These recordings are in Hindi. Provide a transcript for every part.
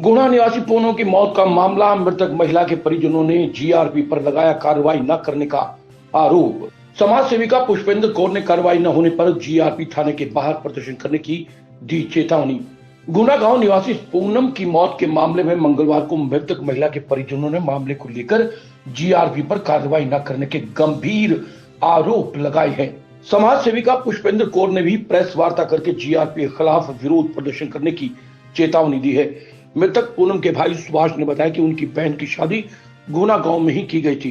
गुना निवासी पूनम की मौत का मामला, मृतक महिला के परिजनों ने जीआरपी पर लगाया कार्रवाई न करने का आरोप। समाज सेविका पुष्पेंद्र कौर ने कार्रवाई न होने पर जीआरपी थाने के बाहर प्रदर्शन करने की दी चेतावनी। गुना गांव निवासी पूनम की मौत के मामले में मंगलवार को मृतक महिला के परिजनों ने मामले को लेकर जीआरपी पर कार्रवाई न करने के गंभीर आरोप लगाए हैं। समाज सेविका पुष्पेंद्र कौर ने भी प्रेस वार्ता करके जीआरपी के खिलाफ विरोध प्रदर्शन करने की चेतावनी दी है। मृतक पूनम के भाई सुभाष ने बताया कि उनकी बहन की शादी गुना गांव में ही की गई थी।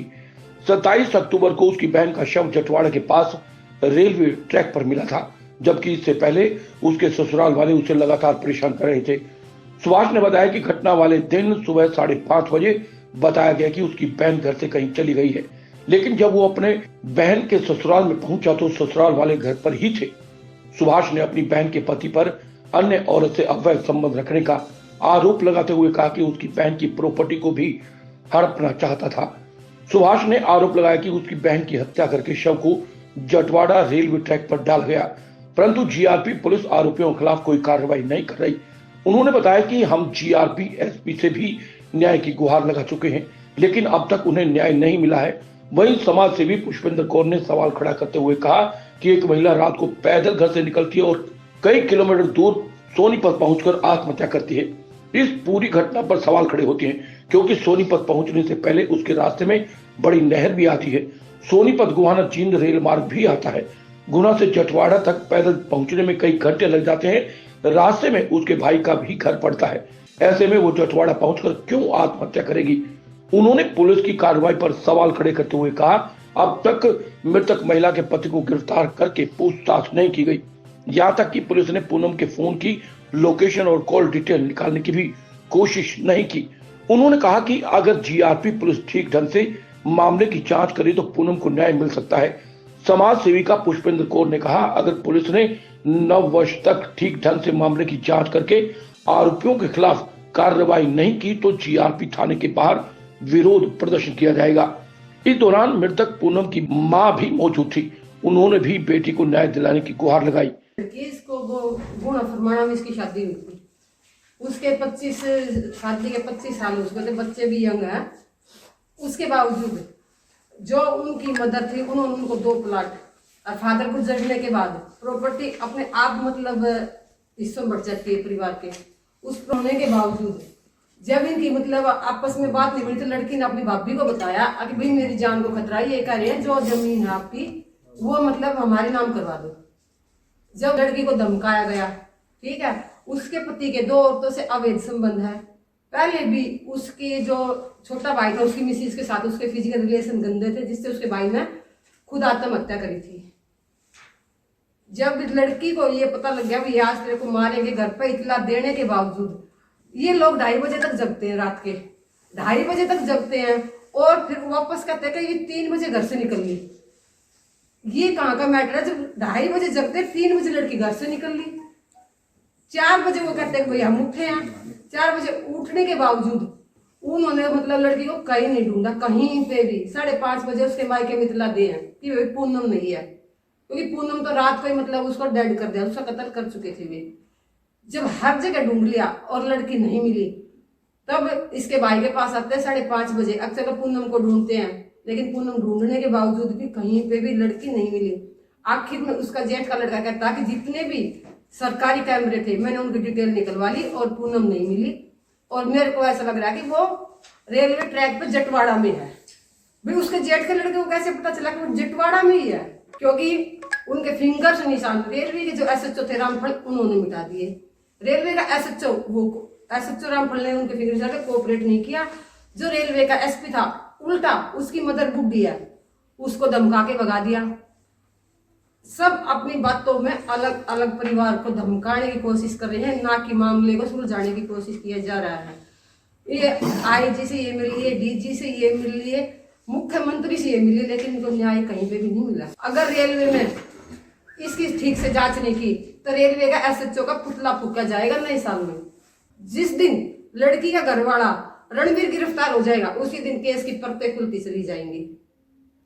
27 अक्टूबर को उसकी बहन का शव जटवाड़ा के पास रेलवे ट्रैक पर मिला था, जबकि इससे पहले उसके ससुराल वाले उसे लगातार परेशान कर रहे थे। सुभाष ने बताया कि घटना वाले दिन सुबह 5:30 बजे बताया गया कि उसकी बहन घर से कहीं चली गई है, लेकिन जब वो अपने बहन के ससुराल में पहुंचा तो ससुराल वाले घर पर ही थे। सुभाष ने अपनी बहन के पति पर अन्य औरत से अवैध संबंध रखने का आरोप लगाते हुए कहा कि उसकी बहन की प्रॉपर्टी को भी हड़पना चाहता था। सुभाष ने आरोप लगाया कि उसकी बहन की हत्या करके शव को जटवाड़ा रेलवे ट्रैक पर डाल गया, परंतु जीआरपी पुलिस आरोपियों के खिलाफ कोई कार्रवाई नहीं कर रही। उन्होंने बताया कि हम जीआरपी एसपी से भी न्याय की गुहार लगा चुके हैं, लेकिन अब तक उन्हें न्याय नहीं मिला है। वहीं समाज सेवी पुष्पेंद्र कौर ने सवाल खड़ा करते हुए कहा कि एक महिला रात को पैदल घर से निकलती है और कई किलोमीटर दूर सोनीपत पहुंचकर आत्महत्या करती है। इस पूरी घटना पर सवाल खड़े होते हैं, क्योंकि सोनीपत पहुंचने से पहले उसके रास्ते में बड़ी नहर भी आती है। सोनीपत गुहाना जींद रेल मार्ग भी आता है। गुना से जटवाड़ा तक पैदल पहुंचने में कई घंटे लग जाते हैं। रास्ते में उसके भाई का भी घर पड़ता है। ऐसे में वो जटवाड़ा पहुंचकर क्यों आत्महत्या करेगी? उन्होंने पुलिस की कार्रवाई पर सवाल खड़े करते हुए कहा, अब तक मृतक महिला के पति को गिरफ्तार करके पूछताछ नहीं की गई। यहाँ तक कि पुलिस ने पूनम के फोन की लोकेशन और कॉल डिटेल निकालने की भी कोशिश नहीं की। उन्होंने कहा कि अगर जीआरपी पुलिस ठीक ढंग से मामले की जांच करे तो पूनम को न्याय मिल सकता है। समाज सेविका पुष्पेंद्र कौर ने कहा, अगर पुलिस ने 9 वर्ष तक ठीक ढंग से मामले की जांच करके आरोपियों के खिलाफ कार्रवाई नहीं की तो जीआरपी थाने के बाहर विरोध प्रदर्शन किया जाएगा। इस दौरान मृतक पूनम की मां भी मौजूद थी। उन्होंने भी बेटी को न्याय दिलाने की गुहार लगाई। इसको वो गुना फरमाना में इसकी शादी हुई थी। उसके 25 शादी के 25 साल उसके थे, बच्चे भी यंग हैं। उसके बावजूद जो उनकी मदर थी, उन्होंने उनको 2 प्लाट और फादर गुजरने के बाद प्रॉपर्टी अपने आप मतलब हिस्सों बढ़ जाती है परिवार के। उस होने के बावजूद जब इनकी मतलब आपस में बात नहीं बनी तो लड़की ने अपनी भाभी को बताया कि भाई मेरी जान को खतरा है, ये कह रहे हैं जो जमीन है आपकी वो मतलब हमारे नाम करवा दो। जब लड़की को धमकाया गया, ठीक है, उसके पति के 2 औरतों से अवैध संबंध है। पहले भी उसके जो छोटा भाई था उसकी मिसिस के साथ उसके फिजिकल रिलेशन गंदे थे, जिससे उसके भाई ने खुद आत्महत्या करी थी। जब लड़की को ये पता लग गया भी आज तेरे को मारेंगे, घर पे इतला देने के बावजूद ये लोग 2:30 बजे तक जगते हैं, रात के 2:30 बजे तक जगते हैं और फिर वापस कहते हैं कि ये 3 बजे घर से निकल ली। ये कहाँ का मैटर है? जब 2:30 बजे जगते 3 बजे लड़की घर से निकल ली। 4 बजे वो कहते हैं भाई हम उठे हैं। 4 बजे उठने के बावजूद उन्होंने मतलब लड़की को कहीं नहीं ढूंढा, कहीं पे भी। 5:30 बजे उसके मायके में इतला दे हैं कि भाई पूनम नहीं है, क्योंकि पूनम तो रात को ही मतलब उसको डेड कर दिया, उसका कत्ल कर चुके थे वे। जब हर जगह ढूंढ लिया और लड़की नहीं मिली, तब इसके भाई के पास आते हैं 5:30 बजे। अब चलो पूनम को ढूंढते हैं, लेकिन पूनम ढूंढने के बावजूद भी कहीं पे भी लड़की नहीं मिली। आखिर में उसका जेठ का लड़का कहता कि जितने भी सरकारी कैमरे थे मैंने उनकी डिटेल निकलवा ली और पूनम नहीं मिली। और मेरे को ऐसा लग रहा है कि वो रेलवे ट्रैक पे जटवाड़ा में है। भाई उसके जेठ के लड़के को कैसे पता चला कि वो जटवाड़ा में ही है? क्योंकि उनके फिंगर्स निशान रेलवे के जो एसएचओ थे रामफल, उन्होंने मिटा दिए। रेलवे का एसएचओ रामफल ने उनके फिंगर निशान कोऑपरेट नहीं किया। जो रेलवे का एसपी था, उल्टा उसकी मदर बुड्ढी है, उसको धमका के भगा दिया। सब अपनी बातों में अलग अलग परिवार को धमकाने की कोशिश कर रहे हैं, ना कि मामले को सुलझाने की कोशिश किया जा रहा है। ये आईजी से ये मिली है, डीजी से ये मिली है, मुख्यमंत्री से ये मिली, लेकिन इनको न्याय कहीं पे भी नहीं मिला। अगर रेलवे में इसकी ठीक से जांच नहीं की तो रेलवे का एसएचओ का पुतला फूका जाएगा नए साल में। जिस दिन लड़की का घरवाला रणवीर गिरफ्तार हो जाएगा उसी दिन केस की परतें खुलती चली जाएंगी।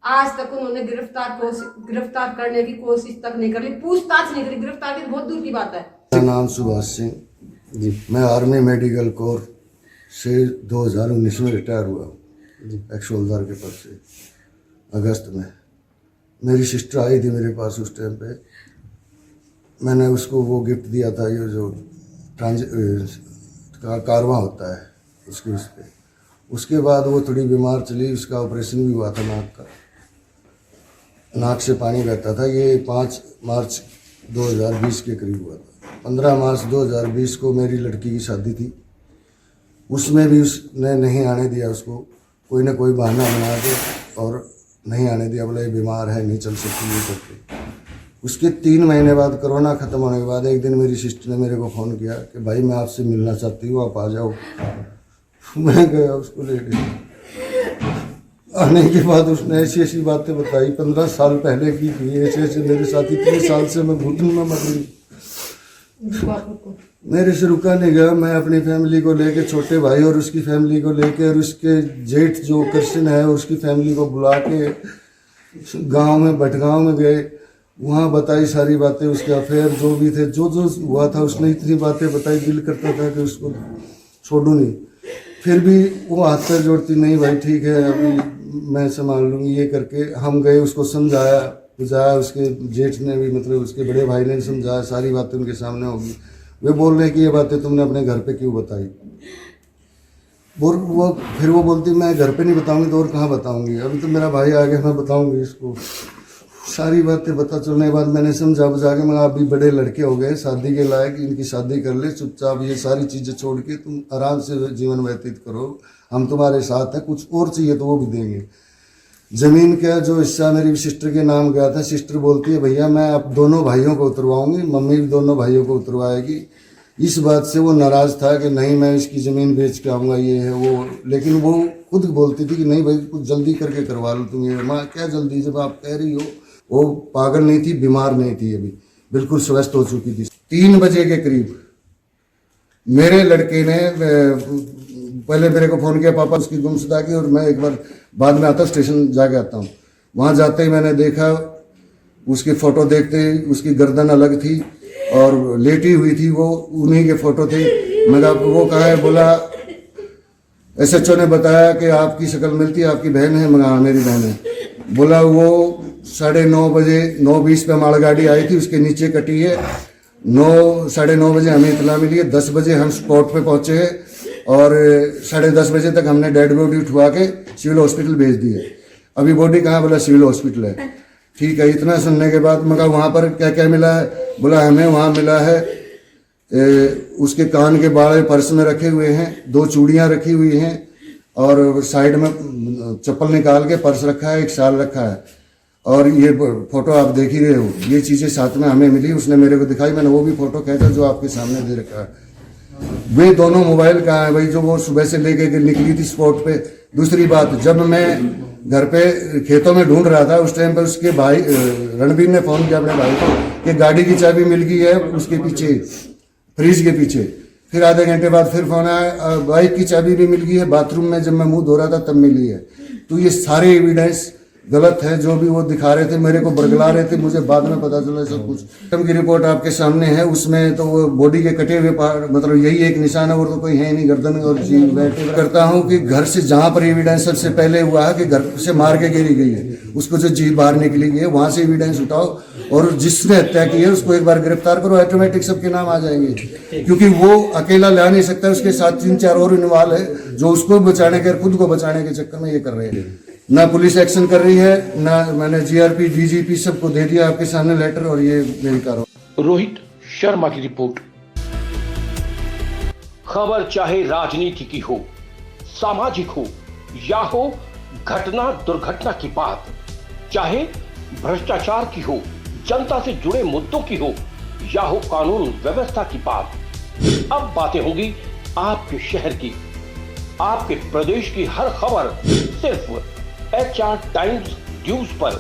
आज तक उन्होंने गिरफ्तार करने की कोशिश तक नहीं कर ली, पूछताछ नहीं करी। गिरफ्तार की बहुत दूर की बात है। मेरा नाम सुभाष सिंह जी, मैं आर्मी मेडिकल कोर से 2019 में रिटायर हुआ एक्स हवलदार के पद से अगस्त में। मेरी सिस्टर आई थी मेरे पास उस टाइम पे, मैंने उसको वो गिफ्ट दिया था, ये जो कारवा होता है उसके उस पर। उसके बाद वो थोड़ी बीमार चली, उसका ऑपरेशन भी हुआ था नाक का, नाक से पानी बहता था। ये 5 मार्च 2020 के करीब हुआ था। 15 मार्च 2020 को मेरी लड़की की शादी थी, उसमें भी उसने नहीं आने दिया उसको, कोई ना कोई बहाना बना के और नहीं आने दिया, बोले बीमार है नहीं चल सकती ये करके। उसके 3 महीने बाद कोरोना ख़त्म होने के बाद एक दिन मेरी सिस्टर ने मेरे को फ़ोन किया कि भाई मैं आपसे मिलना चाहती हूँ, आप आ जाओ। मैं गया उसको लेके। आने के बाद उसने ऐसी ऐसी बातें बताई 15 साल पहले की थी, ऐसे ऐसे मेरे साथ 3 साल से मैं घुटन में मर रही। मेरे से रुका नहीं गया। मैं अपनी फैमिली को लेके, छोटे भाई और उसकी फैमिली को लेके, और उसके जेठ जो कृष्ण है उसकी फैमिली को बुला के गांव में, भटगांव में गए, वहाँ बताई सारी बातें, उसके अफेयर जो भी थे, जो जो हुआ था उसने इतनी बातें बताई, दिल करता था कि उसको छोड़ूं नहीं। फिर भी वो हाथ पैर जोड़ती, नहीं भाई ठीक है अभी मैं संभाल लूँगी ये करके। हम गए, उसको समझाया बुझाया, उसके जेठ ने भी, मतलब उसके बड़े भाई ने समझाया, सारी बातें उनके सामने होगी। वे बोल रहे कि ये बातें तुमने अपने घर पे क्यों बताई। वो फिर वो बोलती मैं घर पे नहीं बताऊंगी तो और कहाँ बताऊंगी, अभी तो मेरा भाई आ गया मैं बताऊंगी इसको। सारी बातें पता चलने के बाद मैंने समझा बुझा के, मैं आप भी बड़े लड़के हो गए, शादी के लायक, इनकी शादी कर ले, चुपचाप ये सारी चीज़ें छोड़ के तुम आराम से जीवन व्यतीत करो, हम तुम्हारे साथ हैं, कुछ और चाहिए तो वो भी देंगे। ज़मीन का जो हिस्सा मेरी सिस्टर के नाम गया था, सिस्टर बोलती है भैया मैं अब दोनों भाइयों को उतरवाऊंगी, मम्मी भी दोनों भाइयों को उतरवाएगी। इस बात से वो नाराज़ था कि नहीं मैं इसकी ज़मीन बेच के आऊँगा, ये है वो। लेकिन वो खुद बोलती थी कि नहीं भाई कुछ जल्दी करके करवा लो तुम ये। माँ क्या जल्दी, जब आप कह रही हो। वो पागल नहीं थी, बीमार नहीं थी, अभी बिल्कुल स्वस्थ हो चुकी थी। 3 बजे के करीब मेरे लड़के ने पहले मेरे को फ़ोन किया, पापा उसकी गुमशुदा की, और मैं एक बार बाद में आता स्टेशन जाके आता हूँ। वहाँ जाते ही मैंने देखा, उसकी फ़ोटो देखते ही उसकी गर्दन अलग थी और लेटी हुई थी, वो उन्हीं के फ़ोटो थे। मेरा वो कहा है, बोला SHO ने बताया कि आपकी शक्ल मिलती है, आपकी बहन है। मगर मेरी बहन है। बोला वो 9:30 बजे 9:20 पे मालगाड़ी आई थी, उसके नीचे कटी है। 9-9:30 बजे हमें इतला मिली है, 10 बजे हम स्पॉट पे पहुंचे हैं और 10:30 बजे तक हमने डेड बॉडी उठवा के सिविल हॉस्पिटल भेज दी है। अभी बॉडी कहाँ, बोला सिविल हॉस्पिटल है। ठीक है, इतना सुनने के बाद मगर वहाँ पर क्या क्या मिला है, बोला हमें वहाँ मिला है उसके कान के बाड़े पर्स में रखे हुए हैं, 2 चूड़ियाँ रखी हुई हैं और साइड में चप्पल निकाल के पर्स रखा है, 1 साल रखा है। और ये फोटो आप देख ही रहे हो, ये चीज़ें साथ में हमें मिली, उसने मेरे को दिखाई, मैंने वो भी फोटो खींचा जो आपके सामने दे रखा है। वे दोनों मोबाइल कहाँ है भाई, जो वो सुबह से लेके निकली थी स्पॉट पे। दूसरी बात, जब मैं घर पे खेतों में ढूंढ रहा था उस टाइम पर उसके भाई रणबीर ने फ़ोन किया अपने भाई को कि गाड़ी की चाबी मिल गई है उसके पीछे, फ्रिज के पीछे। फिर आधे घंटे बाद फिर फोन आया, बाइक की चाबी भी मिल गई है, बाथरूम में जब मैं मुंह धो रहा था तब मिली है। तो ये सारे एविडेंस गलत है, जो भी वो दिखा रहे थे, मेरे को बरगला रहे थे, मुझे बाद में पता चला सब कुछ। की रिपोर्ट आपके सामने है, उसमें तो वो बॉडी के कटे हुए मतलब यही एक निशान है और तो कोई है नहीं, गर्दन और जीव बैठे। करता हूँ कि घर से जहाँ पर एविडेंस सबसे पहले हुआ है कि घर से मार के गिरी गई है, उसको जो जीव बाहर निकली गई है वहाँ से एविडेंस उठाओ और जिसने हत्या की है उसको एक बार गिरफ्तार करो, ऑटोमेटिक सबके नाम आ जाएंगे। क्योंकि वो अकेला ला नहीं सकता, उसके साथ 3-4 और इन्वॉल्व है जो उसको बचाने के, खुद को बचाने के चक्कर में ये कर रहे हैं। ना पुलिस एक्शन कर रही है, ना मैंने GRP DGP सबको दे दिया आपके सामने लेटर, और ये मेरी कार्रवाई। रोहित शर्मा की रिपोर्ट। खबर चाहे राजनीति की हो, सामाजिक हो या हो घटना दुर्घटना की बात, चाहे भ्रष्टाचार की हो, जनता से जुड़े मुद्दों की हो या हो कानून व्यवस्था की बात, अब बातें होंगी आपके शहर की, आपके प्रदेश की हर खबर सिर्फ HR टाइम्स न्यूज पर।